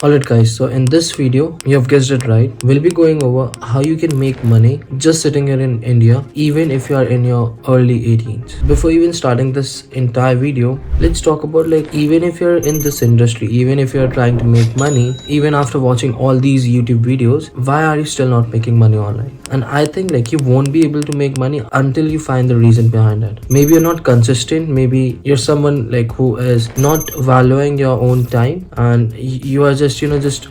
Alright guys, so in this video, you have guessed it right, we'll be going over how you can make money just sitting here in India, even if you are in your early 18s. Before even starting this entire video, let's talk about even if you're in this industry, even if you're trying to make money, even after watching all these YouTube videos, why are you still not making money online? And I think you won't be able to make money until you find the reason behind it. Maybe you're not consistent, maybe you're someone who is not valuing your own time and you are just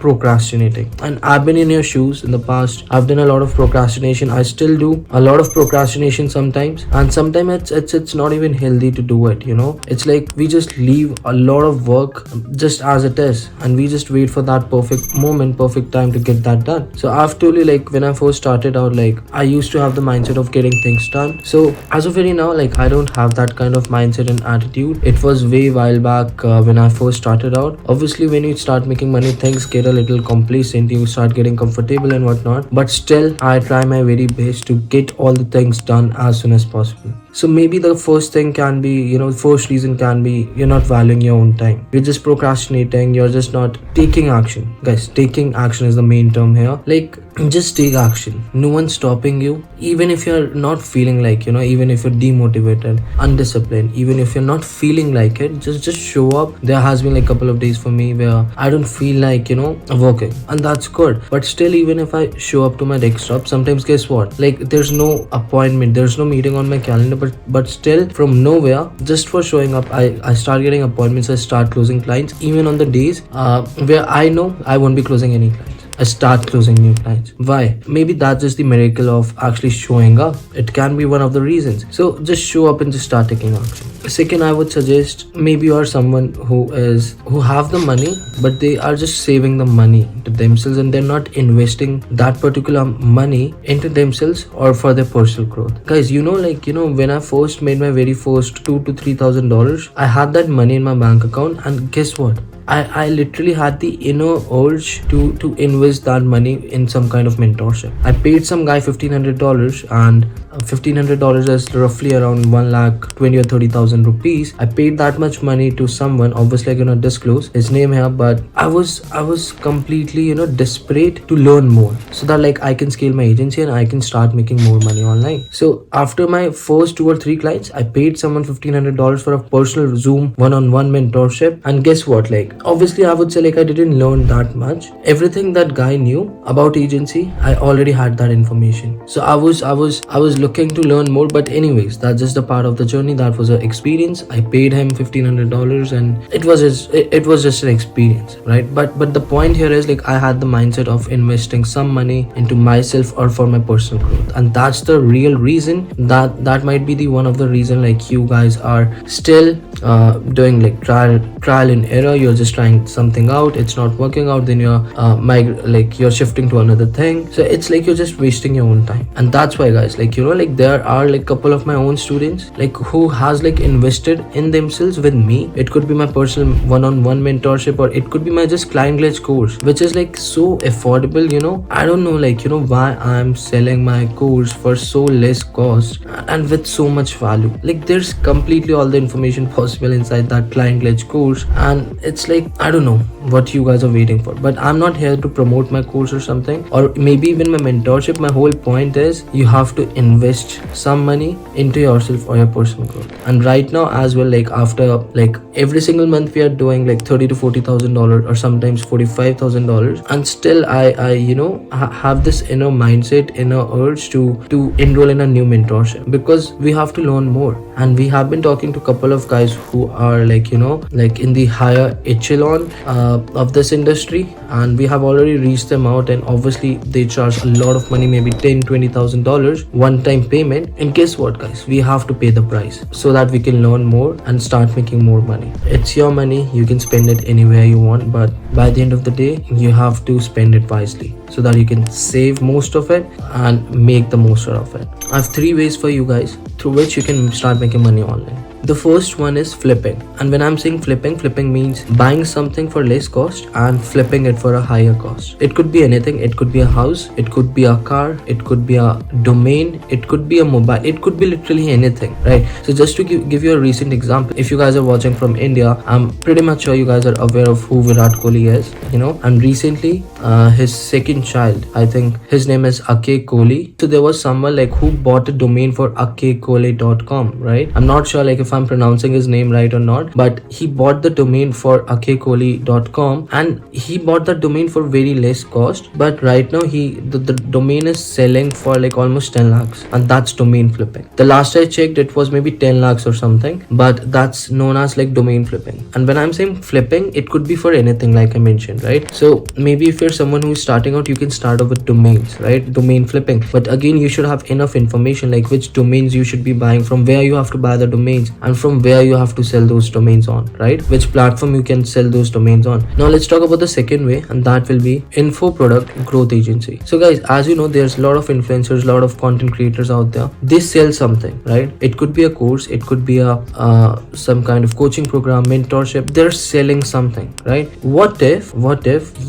procrastinating. And I've been in your shoes in the past. I've done a lot of procrastination. I still do a lot of procrastination sometimes, and sometimes it's not even healthy to do it. It's like we just leave a lot of work just as it is, and we just wait for that perfect moment, perfect time to get that done. So I've told you, when I first started out, I used to have the mindset of getting things done. So as of very now, I don't have that kind of mindset and attitude. It was way while back when I first started out. Obviously, when you start making money, things get a little complacent. You start getting comfortable and whatnot. But still, I try my very best to get all the things done as soon as possible. So maybe the first thing can be, first reason can be you're not valuing your own time. You're just procrastinating. You're just not taking action. Guys, taking action is the main term here. Just take action. No one's stopping you. Even if you're not feeling even if you're demotivated, undisciplined, even if you're not feeling like it, just show up. There has been a couple of days for me where I don't feel working, and that's good. But still, even if I show up to my desktop, sometimes guess what? There's no appointment, there's no meeting on my calendar, but still from nowhere, just for showing up, I start getting appointments. I start closing clients, even on the days where I know I won't be closing any clients. I start closing new clients. Why? Maybe that's just the miracle of actually showing up. It can be one of the reasons. So just show up and just start taking action. Second, I would suggest maybe you are someone who have the money, but they are just saving the money to themselves and they're not investing that particular money into themselves or for their personal growth. Guys, when I first made my very first $2,000 to $3,000, I had that money in my bank account, and guess what? I literally had the inner urge to invest that money in some kind of mentorship. I paid some guy $1,500, and $1,500 is roughly around 1,20,000 or 30,000 rupees. I paid that much money to someone. Obviously, I cannot disclose his name here, but I was completely desperate to learn more so that I can scale my agency and I can start making more money online. So after my first 2 or 3 clients, I paid someone $1,500 for a personal Zoom one-on-one mentorship, and guess what? Obviously, I would say I didn't learn that much. Everything that guy knew about agency, I already had that information. So I was looking to learn more, but anyways, that's just a part of the journey. That was an experience. I paid him $1,500, and it was just an experience, right? But the point here is I had the mindset of investing some money into myself or for my personal growth, and that's the real reason. That might be the one of the reason you guys are still doing trial and error. You're just trying something out, it's not working out, then you're shifting to another thing. So it's you're just wasting your own time. And that's why, guys, there are couple of my own students who has invested in themselves with me. It could be my personal one-on-one mentorship, or it could be my just client glitch course, which is so affordable. I don't know why I'm selling my course for so less cost and with so much value. There's completely all the information possible inside that client glitch course, and it's I don't know what you guys are waiting for. But I'm not here to promote my course or something, or maybe even my mentorship. My whole point is you have to invest some money into yourself or your personal growth. And right now as well, after every single month we are doing $30,000 to $40,000, or sometimes $45,000, and still I have this inner mindset, inner urge to enroll in a new mentorship, because we have to learn more. And we have been talking to a couple of guys who are in the higher echelon of this industry, and we have already reached them out, and obviously they charge a lot of money, maybe $10,000 to $20,000 one-time payment. And guess what, guys? We have to pay the price so that we can learn more and start making more money. It's your money, you can spend it anywhere you want, but by the end of the day, you have to spend it wisely so that you can save most of it and make the most out of it. I have 3 ways for you guys through which you can start making money online. The first one is flipping. And when I'm saying flipping means buying something for less cost and flipping it for a higher cost. It could be anything. It could be a house, it could be a car, it could be a domain, it could be a mobile, it could be literally anything, right? So just to give you a recent example, if you guys are watching from India, I'm pretty much sure you guys are aware of who Virat Kohli is, and recently his second child, I think his name is Ake Kohli. So there was someone like who bought a domain for akekole.com, right? I'm not sure like if I'm pronouncing his name right or not, but he bought the domain for akekole.com, and he bought that domain for very less cost, but right now the domain is selling for like almost 10 lakhs, and that's domain flipping. The last I checked, it was maybe 10 lakhs or something, but that's known as like domain flipping. And when I'm saying flipping, it could be for anything like I mentioned, right? So maybe if you're someone who is starting out, you can start off with domains, right? Domain flipping. But again, you should have enough information like which domains you should be buying, from where you have to buy the domains, and from where you have to sell those domains on, right? Which platform you can sell those domains on. Now let's talk about the second way, and that will be info product growth agency. So guys, as you know, there's a lot of influencers, a lot of content creators out there. They sell something, right? It could be a course, it could be a some kind of coaching program, mentorship. They're selling something, right? What if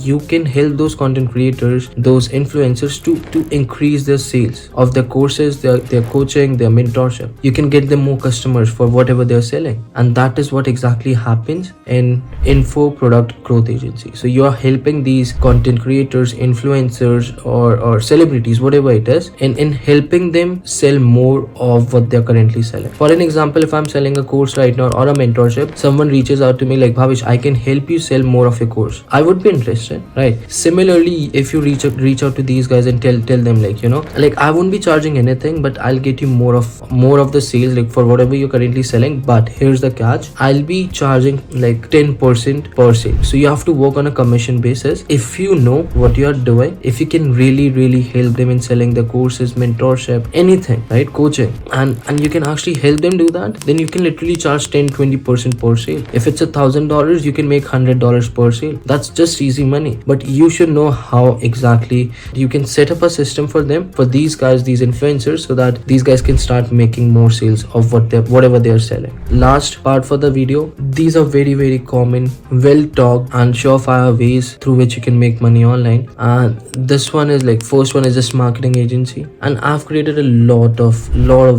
you can help those content creators, those influencers to increase their sales of their courses, their coaching, their mentorship? You can get them more customers for whatever they're selling, and that is what exactly happens in info product growth agency. So you are helping these content creators, influencers, or celebrities, whatever it is, in helping them sell more of what they're currently selling. For an example, if I'm selling a course right now or a mentorship, someone reaches out to me like, Bhavesh, I can help you sell more of your course. I would be interested, right? Similarly, if you reach out to these guys and tell them like, like I won't be charging anything, but I'll get you more of the sales like for whatever you're currently selling. But here's the catch, I'll be charging like 10% per sale. So you have to work on a commission basis. If you know what you're doing, if you can really help them in selling their courses, mentorship, anything, right? Coaching, and you can actually help them do that, then you can literally charge 10-20% per sale. If it's $1,000, you can make $100 per sale. That's just easy money. But you should know how exactly you can set up a system for them, for these guys, these influencers, so that these guys can start making more sales of whatever they're selling. Last part for the video, these are very common, well talked and surefire ways through which you can make money online. And this one is like, first one is just marketing agency, and I've created a lot of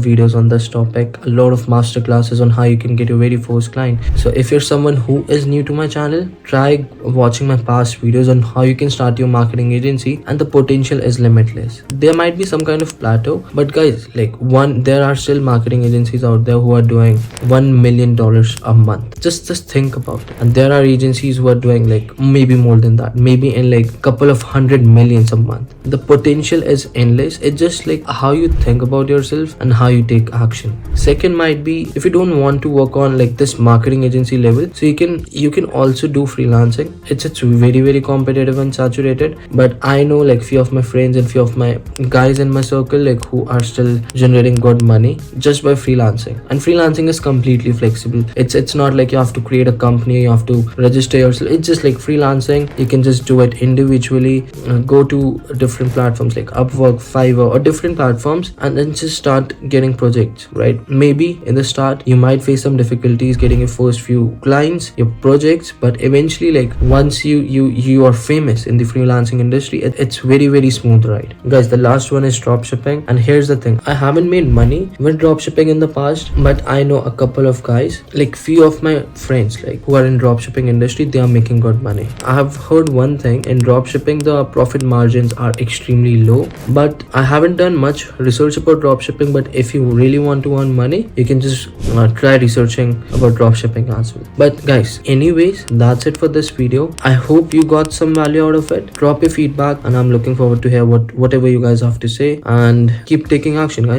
videos on this topic, a lot of master classes on how you can get your very first client. So if you're someone who is new to my channel, try watching my past videos on how you can start your marketing agency, and the potential is limitless. There might be some kind of plateau, but guys, like there are still marketing agencies out there who are doing $1 million a month. Just think about it. And there are agencies who are doing like maybe more than that, maybe in like couple of 100 millions a month. The potential is endless. It's just like how you think about yourself and how you take action. Second might be, if you don't want to work on like this marketing agency level, so you can also do freelancing. It's very competitive and saturated, but I know like few of my friends and few of my guys in my circle like who are still generating good money just by freelancing. And freelancing is completely flexible. It's not like you have to create a company, you have to register yourself. It's just like freelancing. You can just do it individually, go to different platforms like Upwork, Fiverr, or different platforms, and then just start getting projects, right? Maybe in the start you might face some difficulties getting your first few clients, your projects, but eventually like once you are famous in the freelancing industry, it's very smooth ride. Guys, the last one is dropshipping. And here's the thing, I haven't made money with dropshipping in the past, but I know a couple of guys, like few of my friends like who are in dropshipping industry, they are making good money. I have heard one thing, in dropshipping the profit margins are extremely low, but I haven't done much research about dropshipping. But if you really want to earn money, you can just try researching about dropshipping as well. But guys, anyways, that's it for this video. I hope you got some value out of it. Drop your feedback, and I'm looking forward to hear whatever you guys have to say, and keep taking action, guys.